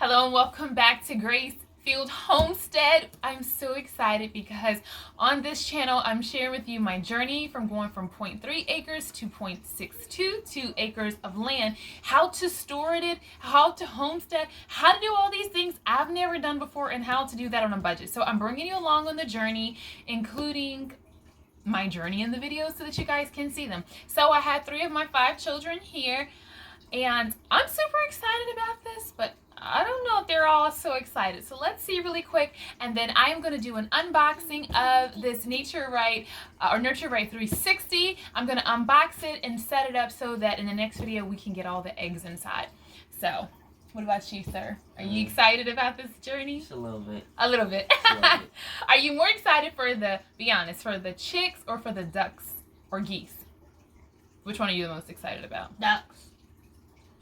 Hello and welcome back to Grace.Filled Homestead. I'm so excited because on this channel I'm sharing with you my journey from going from 0.3 acres to 0.622 acres of land, how to store it, how to homestead, how to do all these things I've never done before, and how to do that on a budget. So I'm bringing you along on the journey, including my journey in the video so that you guys can see them. So I had 3 of my 5 children here, and I'm super excited about this, but I don't know if they're all so excited. So let's see really quick, and then I am going to do an unboxing of this Nurture Right 360. I'm going to unbox it and set it up so that in the next video we can get all the eggs inside. So what about you, sir? Are you excited about this journey? Just a little bit. A little bit. A little bit. Are you more excited for be honest, for the chicks or for the ducks or geese? Which one are you the most excited about? Ducks.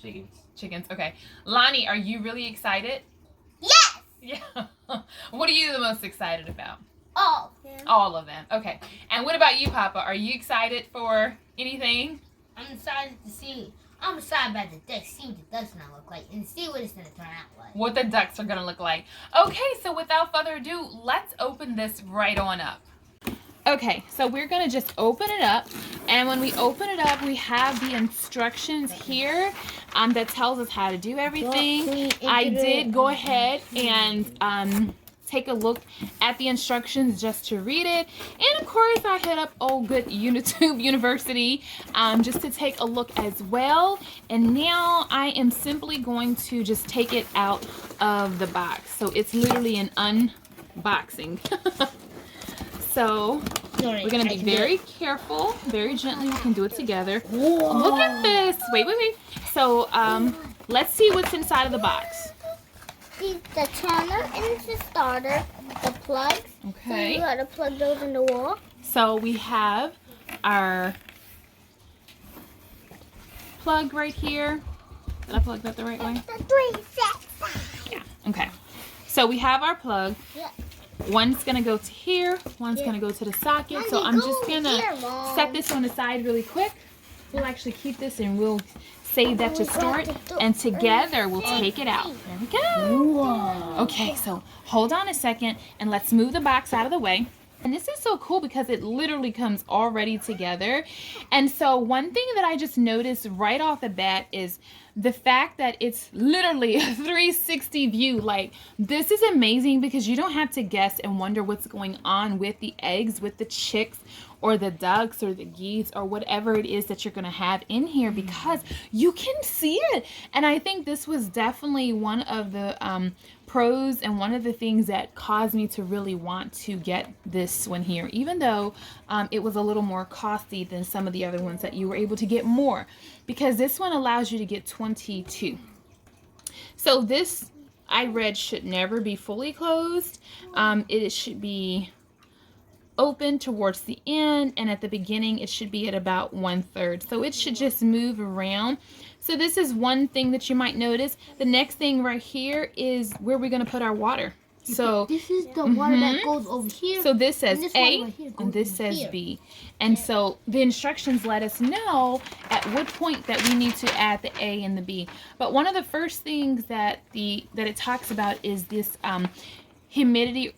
Chickens. Chickens, okay. Lonnie, are you really excited? Yes! Yeah. What are you the most excited about? All of them. All of them, okay. And what about you, Papa? Are you excited for anything? I'm excited to see. I'm excited about the ducks, see what the ducks gonna look like, and see what it's gonna turn out like. What the ducks are gonna look like. Okay, so without further ado, let's open this right on up. Okay, so we're gonna just open it up, and when we open it up, we have the instructions here that tells us how to do everything. I did go ahead and take a look at the instructions just to read it, and of course I hit up old good YouTube University just to take a look as well. And now I am simply going to just take it out of the box, so it's literally an unboxing. So we're going to be very careful, very gently. We can do it together. Whoa. Look at this. Wait. So let's see what's inside of the box. See the turner and the starter, the plugs. Okay. So you gotta plug those in the wall. So we have our plug right here. Did I plug that the right way? The 3 sets. Yeah. Okay. So we have our plug. Yeah. One's gonna go to here, one's gonna go to the socket. So I'm just gonna set this on the side really quick. We'll actually keep this and we'll save that to store it, and together we'll take it out. There we go. Whoa. Okay, so hold on a second and let's move the box out of the way. And this is so cool because it literally comes already together. And so one thing that I just noticed right off the bat is the fact that it's literally a 360 view. Like, this is amazing because you don't have to guess and wonder what's going on with the eggs, with the chicks, or the ducks, or the geese, or whatever it is that you're gonna have in here, because you can see it. And I think this was definitely one of the pros and one of the things that caused me to really want to get this one here, even though it was a little more costly than some of the other ones that you were able to get more, because this one allows you to get 22. So this, I read, should never be fully closed. It should be open towards the end, and at the beginning it should be at about 1/3, so it should just move around. So this is one thing that you might notice. The next thing right here is where we're going to put our water. So this is the water that goes over here. So this says and this A right here and this says here. B, and so the instructions let us know at what point that we need to add the A and the B. But one of the first things that it talks about is this humidity,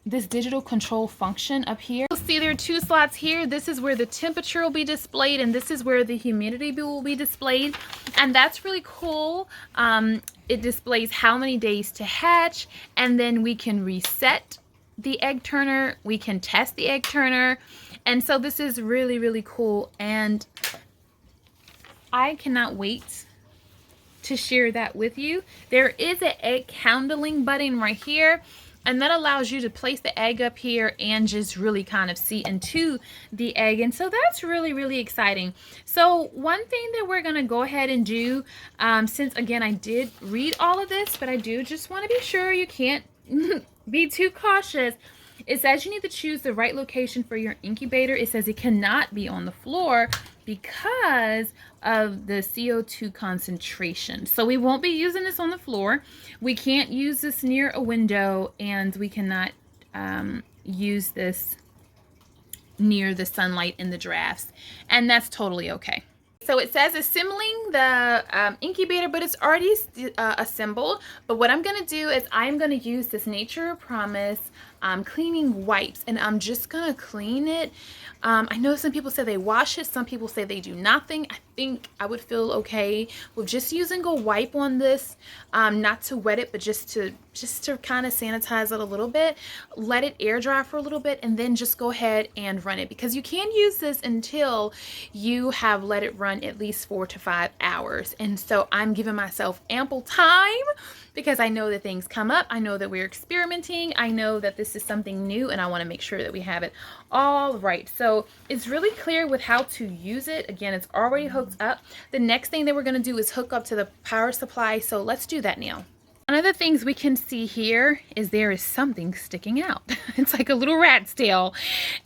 this digital control function up here. You'll see there are 2 slots here. This is where the temperature will be displayed, and this is where the humidity will be displayed, and that's really cool. It displays how many days to hatch, and then we can reset the egg turner, we can test the egg turner, and so this is really, really cool, and I cannot wait to share that with you. There is an egg handling button right here, and that allows you to place the egg up here and just really kind of see into the egg. And so that's really, really exciting. So one thing that we're going to go ahead and do, since again, I did read all of this, but I do just want to be sure you can't be too cautious. It says you need to choose the right location for your incubator. It says it cannot be on the floor because of the CO2 concentration. So we won't be using this on the floor. We can't use this near a window, and we cannot use this near the sunlight in the drafts. And that's totally okay. So it says assembling the incubator, but it's already assembled. But what I'm going to do is I'm going to use this Nature Promise cleaning wipes, and I'm just going to clean it. I know some people say they wash it. Some people say they do nothing. I think I would feel okay with just using a wipe on this, not to wet it, but just to kind of sanitize it a little bit. Let it air dry for a little bit, and then just go ahead and run it, because you can use this until you have let it run at least 4 to 5 hours. And so I'm giving myself ample time, because I know that things come up. I know that we're experimenting. I know that this is something new, and I want to make sure that we have it all right. So it's really clear with how to use it. Again, it's already hooked up. The next thing that we're going to do is hook up to the power supply. So let's do that now. One of the things we can see here is there is something sticking out. It's like a little rat's tail.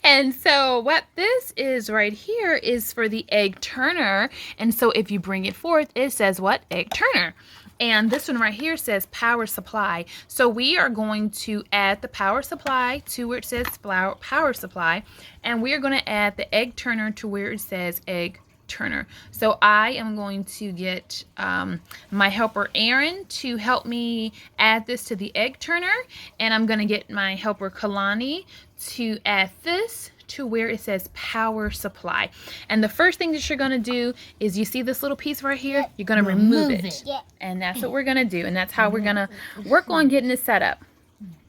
And so what this is right here is for the egg turner. And so if you bring it forth, it says what? Egg turner. And this one right here says power supply. So we are going to add the power supply to where it says power supply. And we are going to add the egg turner to where it says egg turner. So I am going to get my helper Aaron to help me add this to the egg turner, and I'm going to get my helper Kalani to add this to where it says power supply. And the first thing that you're going to do is, you see this little piece right here? You're going to remove it. Yeah. And that's what we're going to do, and that's how we're going to work on getting it set up.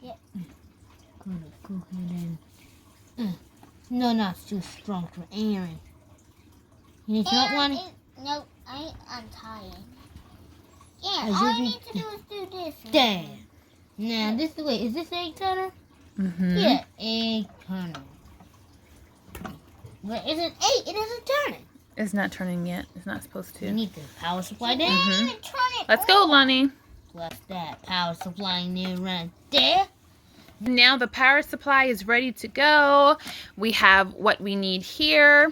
Yeah. Go ahead and no, not too strong for Aaron. You not want it? No, I'm tired. Yeah, all I need to do is do this. There. Now, this is the way. Is this egg turner? Mm-hmm. Yeah, egg turner. But it isn't turning. It's not turning yet. It's not supposed to. You need the power supply there. Let's go, Lonnie. What's that? Power supply near right there. Now the power supply is ready to go. We have what we need here.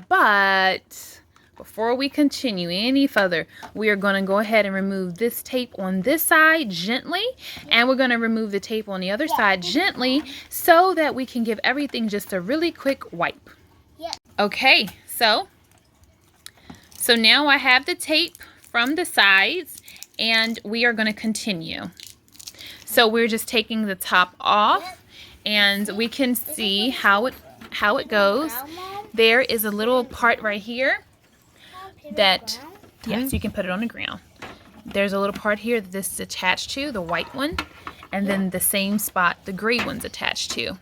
But before we continue any further, we are going to go ahead and remove this tape on this side gently, and we're going to remove the tape on the other side gently, so that we can give everything just a really quick wipe. Okay, so now I have the tape from the sides, and we are going to continue. So we're just taking the top off, and we can see how it goes. There is a little part right here that, yes, you can put it on the ground. There's a little part here that this is attached to, the white one, and then the same spot the gray one's attached to.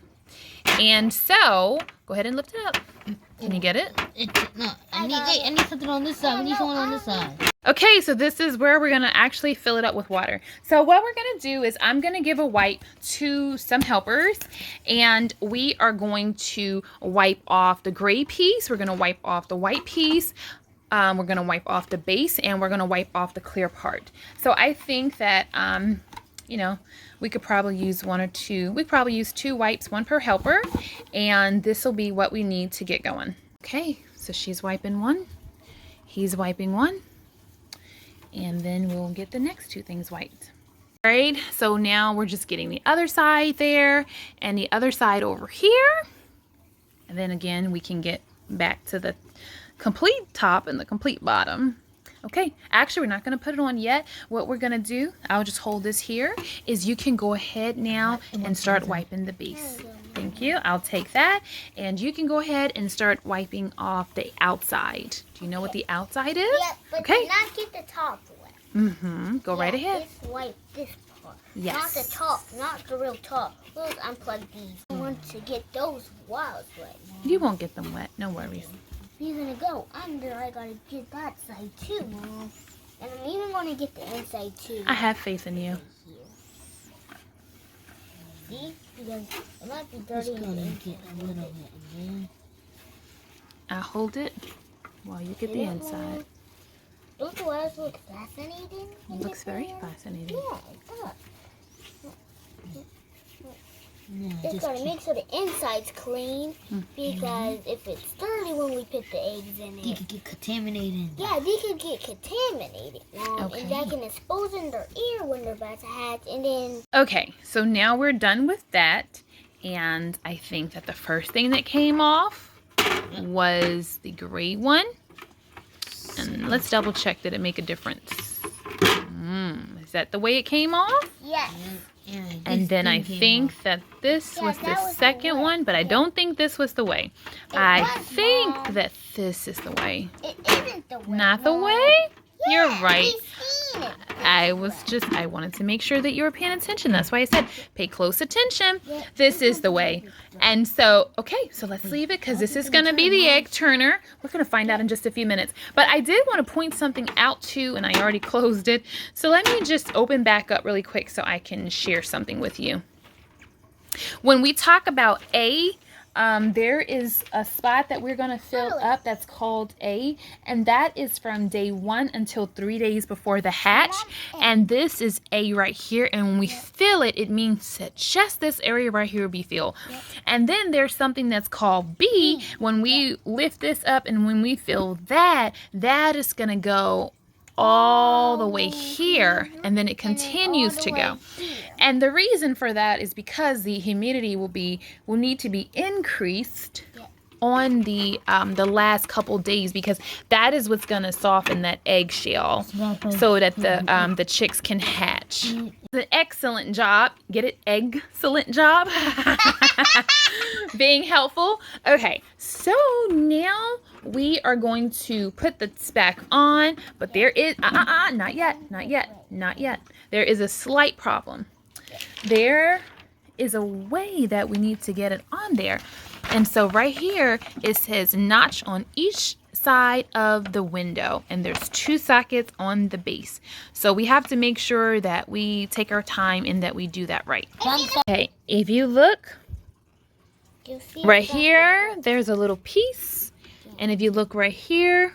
And so, go ahead and lift it up. Can you get it? No, I need something on this side. We need someone on this side. Okay, so this is where we're going to actually fill it up with water. So what we're going to do is, I'm going to give a wipe to some helpers, and we are going to wipe off the gray piece. We're going to wipe off the white piece. We're going to wipe off the base, and we're going to wipe off the clear part. So I think that, you know, we could probably use one or two. We probably use 2 wipes, 1 per helper, and this will be what we need to get going. Okay, so she's wiping one. He's wiping one. And then we'll get the next 2 things wiped. All right, so now we're just getting the other side there and the other side over here. And then again, we can get back to the complete top and the complete bottom. Okay, actually, we're not going to put it on yet. What we're going to do, I'll just hold this here, is you can go ahead now and start wiping the base. Thank you. I'll take that. And you can go ahead and start wiping off the outside. Do you know what the outside is? Yeah, but okay. not get the top wet. Mm-hmm. Go right ahead. Just wipe this part. Yes. Not the top, not the real top. We'll unplug these. I want to get those walls wet. You won't get them wet. No worries. You're gonna go under. I gotta get that side too, Mom. And I'm even gonna get the inside too. I have faith in you. See? Because it might be dirty. Gonna get a little bit in there. I'll hold it while you get the inside. Don't the walls look fascinating? It looks very fascinating. Yeah, it does. Just gotta make sure the inside's clean, because if it's dirty when we put the eggs in it, they could get contaminated. Yeah, they could get contaminated, Okay. and that can expose in their ear when they're about to hatch, and then. Okay, so now we're done with that, and I think that the first thing that came off was the gray one. And let's double check, did it make a difference? Is that the way it came off? Yes. And then I think that this was the second one, but I don't think this was the way. I think that this is the way. It isn't the way. Not the way? You're right. We've seen it. I wanted to make sure that you were paying attention. That's why I said pay close attention. This is the way. And so, okay, so let's leave it because this is going to be the egg turner. We're going to find out in just a few minutes. But I did want to point something out too, and I already closed it. So let me just open back up really quick so I can share something with you. When we talk about A, there is a spot that we're going to fill up that's called A, and that is from day 1 until 3 days before the hatch. And this is A right here, and when we fill it, it means that just this area right here will be filled. And then there's something that's called B. When we lift this up and when we fill that, that is going to go all the way here, and then it continues to go. And the reason for that is because the humidity will need to be increased on the last couple days, because that is what's going to soften that eggshell so that the chicks can hatch. An excellent job. Get it? Excellent job. Being helpful. Okay, so now we are going to put this back on, but there is not yet. There is a slight problem. There is a way that we need to get it on there. And so right here it says notch on each side of the window, and there's 2 sockets on the base. So we have to make sure that we take our time and that we do that right. Okay, if you look right here, there's a little piece. And if you look right here,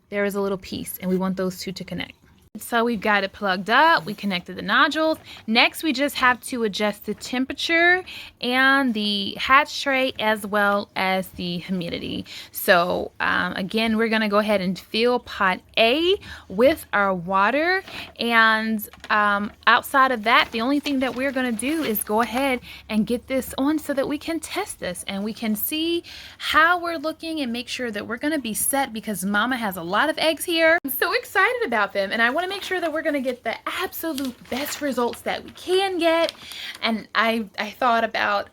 there is a little piece, and we want those 2 to connect. So we've got it plugged up. We connected the nodules. Next, we just have to adjust the temperature and the hatch tray as well as the humidity. So again, we're going to go ahead and fill pot A with our water. And outside of that, the only thing that we're going to do is go ahead and get this on so that we can test this and we can see how we're looking and make sure that we're going to be set, because Mama has a lot of eggs here. I'm so excited about them, and I want to make sure that we're going to get the absolute best results that we can get. And I thought about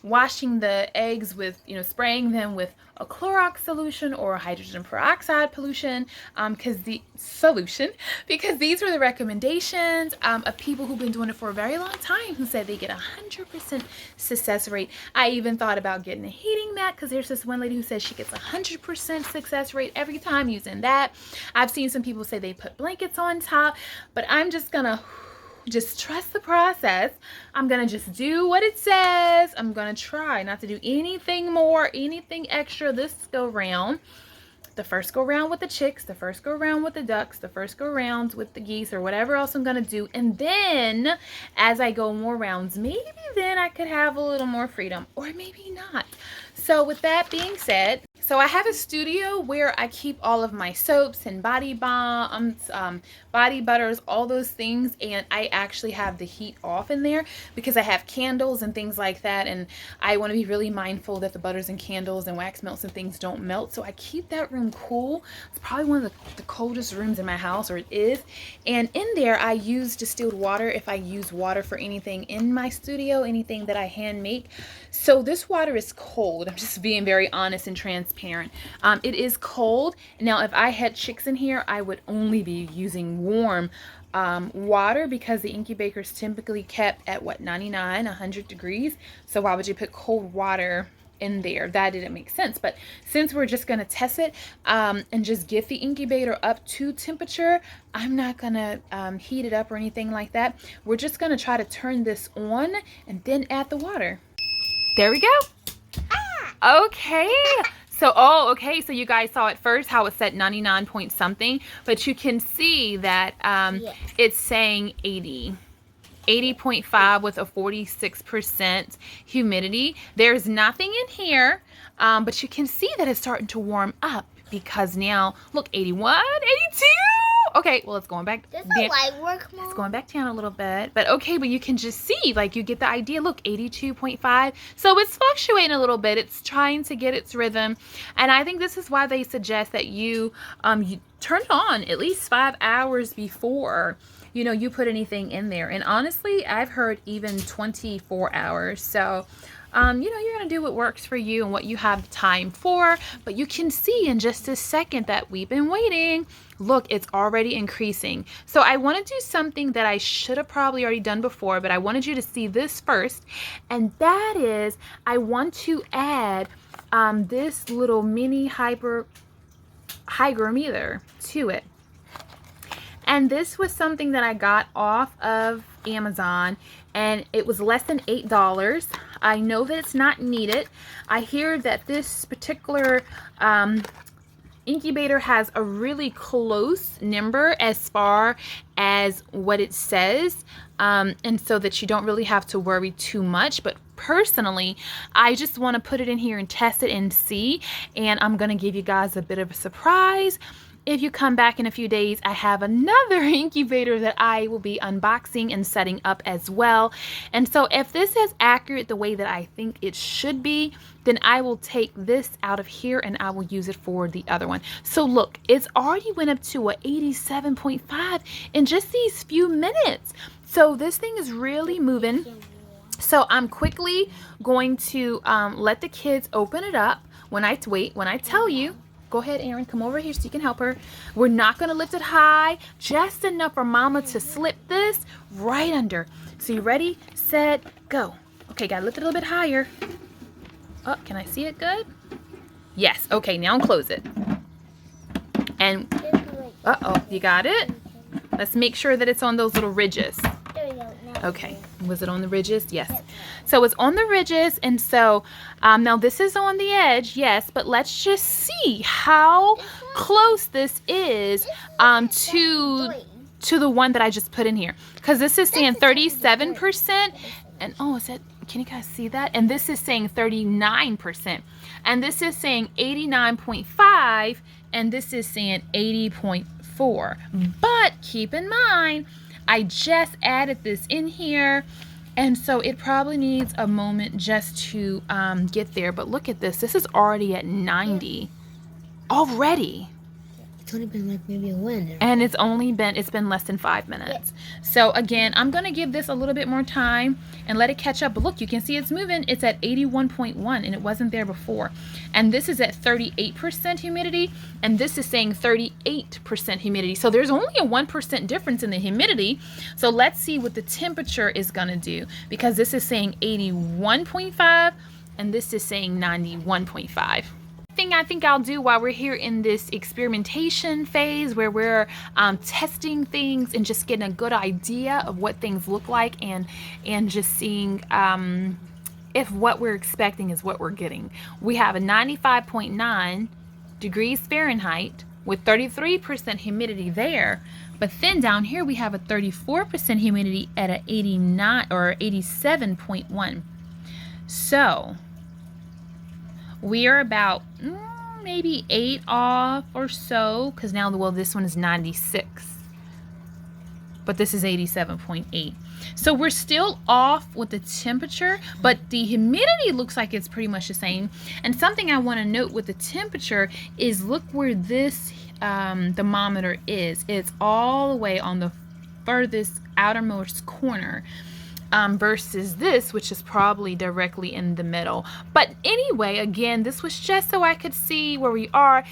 washing the eggs with, spraying them with a Clorox solution or a hydrogen peroxide pollution because these were the recommendations of people who've been doing it for a very long time, who said they get 100% success rate. I even thought about getting a heating mat, because there's this one lady who says she gets 100% success rate every time using that. I've seen some people say they put blankets on top, but I'm just gonna just trust the process. I'm gonna just do what it says. I'm gonna try not to do anything more, anything extra this go round. The first go round with the chicks, the first go round with the ducks, the first go rounds with the geese, or whatever else I'm gonna do. And then as I go more rounds, maybe then I could have a little more freedom, or maybe not. So with that being said, so I have a studio where I keep all of my soaps and body balms, body butters, all those things, and I actually have the heat off in there because I have candles and things like that, and I want to be really mindful that the butters and candles and wax melts and things don't melt. So I keep that room cool. It's probably one of the coldest rooms in my house, or it is. And in there I use distilled water if I use water for anything in my studio, anything that I hand make. So this water is cold. I'm just being very honest and transparent. It is cold. Now if I had chicks in here, I would only be using warm water, because the incubator's typically kept at 99, 100 degrees. So why would you put cold water in there? That didn't make sense. But since we're just going to test it and just get the incubator up to temperature, I'm not going to heat it up or anything like that. We're just going to try to turn this on and then add the water. There we go. Okay. So, okay. So you guys saw at first how it said 99 point something, but you can see that it's saying 80.5 with a 46% humidity. There's nothing in here, but you can see that it's starting to warm up, because now look, 81, 82. Okay, well, it's going back. Does the light work, Mom? It's going back down a little bit. But okay, but you can just see, like, you get the idea. Look, 82.5. So it's fluctuating a little bit. It's trying to get its rhythm. And I think this is why they suggest that you turn it on at least 5 hours before, you know, you put anything in there. And honestly, I've heard even 24 hours. So you know, you're going to do what works for you and what you have time for. But you can see in just a second that we've been waiting. Look, it's already increasing. So I want to do something that I should have probably already done before, but I wanted you to see this first. And that is, I want to add this little mini hygrometer to it. And this was something that I got off of Amazon, and it was less than $8. I know that it's not needed. I hear that this particular incubator has a really close number as far as what it says, and so that you don't really have to worry too much. But personally, I just want to put it in here and test it and see, and I'm going to give you guys a bit of a surprise. If you come back in a few days, I have another incubator that I will be unboxing and setting up as well. And so if this is accurate the way that I think it should be, then I will take this out of here and I will use it for the other one. So look, it's already went up to a 87.5 in just these few minutes. So this thing is really moving. So I'm quickly going to let the kids open it up when I tell you. Go ahead, Aaron, come over here so you can help her. We're not going to lift it high, just enough for Mama to slip this right under. So you ready, set, go. Okay, got to lift it a little bit higher. Oh, can I see it good? Yes. Okay, now close it. And, uh-oh, you got it? Let's make sure that it's on those little ridges. Okay, was it on the ridges? Yes. So it's on the ridges, and so now this is on the edge, yes, but let's just see how close this is to the one that I just put in here, because this is saying 37%, and oh, is that, can you guys see that? And this is saying 39%, and this is saying 89.5, and this is saying 80.4. But keep in mind, I just added this in here, and so it probably needs a moment just to get there. But look at this. This is already at 90 already. It's only been like maybe a minute. And it's been less than 5 minutes. Yeah. So again, I'm going to give this a little bit more time and let it catch up. But look, you can see it's moving. It's at 81.1, and it wasn't there before. And this is at 38% humidity, and this is saying 38% humidity. So there's only a 1% difference in the humidity. So let's see what the temperature is going to do, because this is saying 81.5 and this is saying 91.5. Thing I think I'll do while we're here in this experimentation phase, where we're testing things and just getting a good idea of what things look like, and just seeing if what we're expecting is what we're getting. We have a 95.9 degrees Fahrenheit with 33% humidity there, but then down here we have a 34% humidity at a 89 or 87.1. So we are about maybe 8 off or so, because now, well, this one is 96, but this is 87.8. So we're still off with the temperature, but the humidity looks like it's pretty much the same. And something I want to note with the temperature is, look where this thermometer is. It's all the way on the furthest outermost corner. Versus this, which is probably directly in the middle. But anyway, again, this was just so I could see where we are.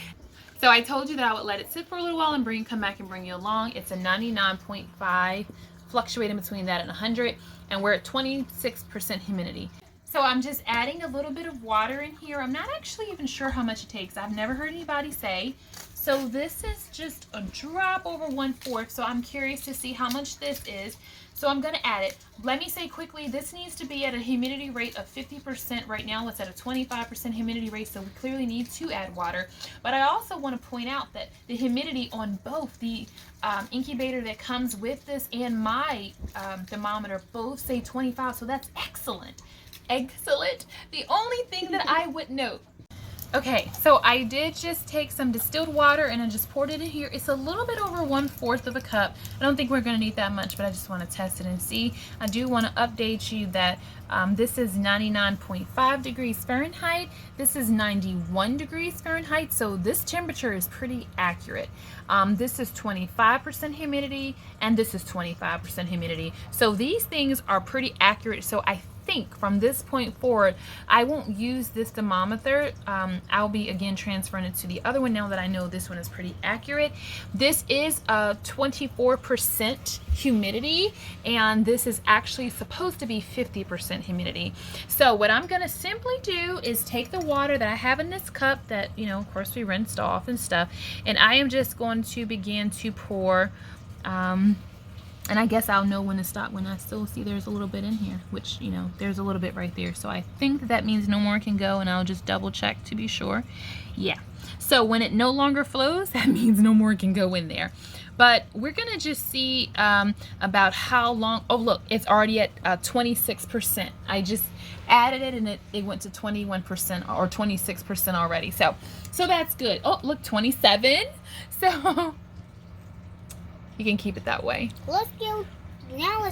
So I told you that I would let it sit for a little while and come back and bring you along. It's a 99.5, fluctuating between that and 100, and we're at 26% humidity. So I'm just adding a little bit of water in here. I'm not actually even sure how much it takes. I've never heard anybody say. So this is just a drop over 1/4. So I'm curious to see how much this is. So I'm going to add it. Let me say quickly, this needs to be at a humidity rate of 50%. Right now it's at a 25% humidity rate, so we clearly need to add water. But I also want to point out that the humidity on both the incubator that comes with this and my thermometer both say 25, so that's excellent. Excellent. The only thing that I would note, Okay, so I did just take some distilled water and I just poured it in here. It's a little bit over 1/4 of a cup. I don't think we're going to need that much, but I just want to test it and see. I do want to update you that this is 99.5 degrees Fahrenheit. This is 91 degrees Fahrenheit, so this temperature is pretty accurate. This is 25% humidity and this is 25% humidity. So these things are pretty accurate. So I think from this point forward, I won't use this thermometer. I'll be again transferring it to the other one now that I know this one is pretty accurate. This is a 24% humidity, and this is actually supposed to be 50% humidity. So what I'm going to simply do is take the water that I have in this cup that, you know, of course we rinsed off and stuff, and I am just going to begin to pour, and I guess I'll know when to stop when I still see there's a little bit in here, which, you know, there's a little bit right there. So I think that means no more can go, and I'll just double check to be sure. Yeah. So when it no longer flows, that means no more can go in there. But we're going to just see about how long. Oh, look, it's already at 26%. I just added it and it went to 21% or 26% already. So that's good. Oh, look, 27. So you can keep it that way. Let's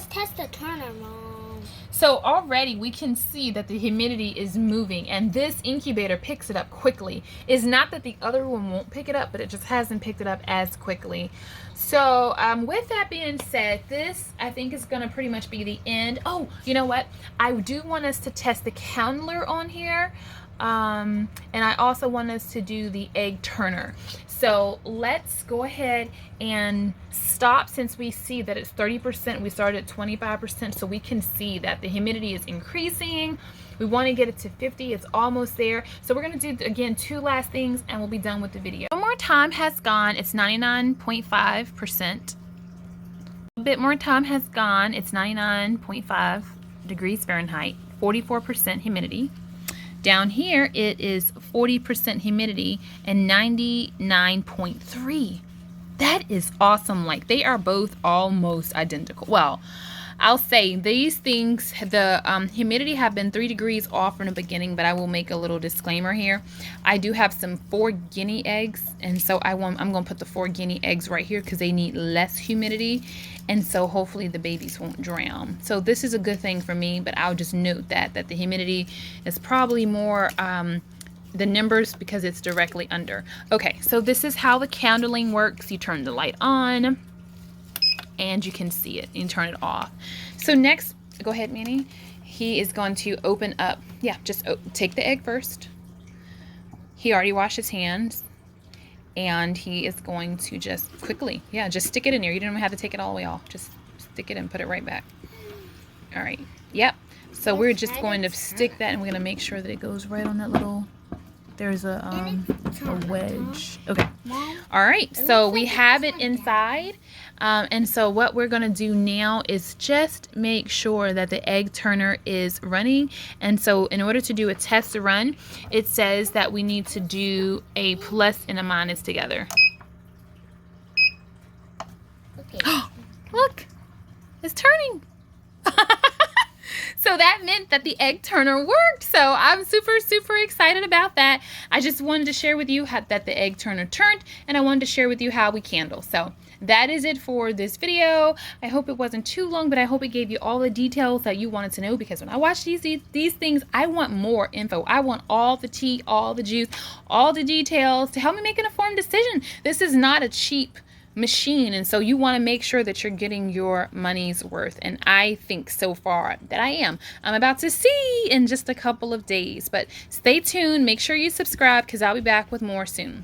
test the turner, Mom. So already we can see that the humidity is moving, and this incubator picks it up quickly. It's not that the other one won't pick it up, but it just hasn't picked it up as quickly. So with that being said, this I think is going to pretty much be the end. Oh, you know what? I do want us to test the counter on here. And I also want us to do the egg turner. So let's go ahead and stop since we see that it's 30%. We started at 25%, so we can see that the humidity is increasing. We want to get it to 50. It's almost there. So we're going to do, again, 2 last things and we'll be done with the video. One more time has gone. It's 99.5%. A bit more time has gone. It's 99.5 degrees Fahrenheit, 44% humidity. Down here, it is 40% humidity and 99.3. That is awesome. Like, they are both almost identical. Well, I'll say these things, the humidity have been 3 degrees off from the beginning, but I will make a little disclaimer here. I do have some 4 guinea eggs, and so I'm going to put the 4 guinea eggs right here because they need less humidity, and so hopefully the babies won't drown. So this is a good thing for me, but I'll just note that the humidity is probably more the numbers because it's directly under. Okay, so this is how the candling works. You turn the light on and you can see it. You turn it off. So next, go ahead, Manny. He is going to open up. Yeah, just take the egg first. He already washed his hands. And he is going to just quickly, yeah, just stick it in there. You don't even have to take it all the way off. Just stick it and put it right back. All right. Yep. So we're just going to stick that, and we're going to make sure that it goes right on that little, there's a wedge. Okay. All right. So we have it inside. And so what we're going to do now is just make sure that the egg turner is running. And so in order to do a test run, it says that we need to do a plus and a minus together. Okay. Look, it's turning. So that meant that the egg turner worked. So I'm super, super excited about that. I just wanted to share with you that the egg turner turned, and I wanted to share with you how we candle. So that is it for this video. I hope it wasn't too long, but I hope it gave you all the details that you wanted to know, because when I watch these things, I want more info. I want all the tea, all the juice, all the details to help me make an informed decision. This is not a cheap machine, and so you want to make sure that you're getting your money's worth, and I think so far that I am. I'm about to see in just a couple of days, but stay tuned. Make sure you subscribe because I'll be back with more soon.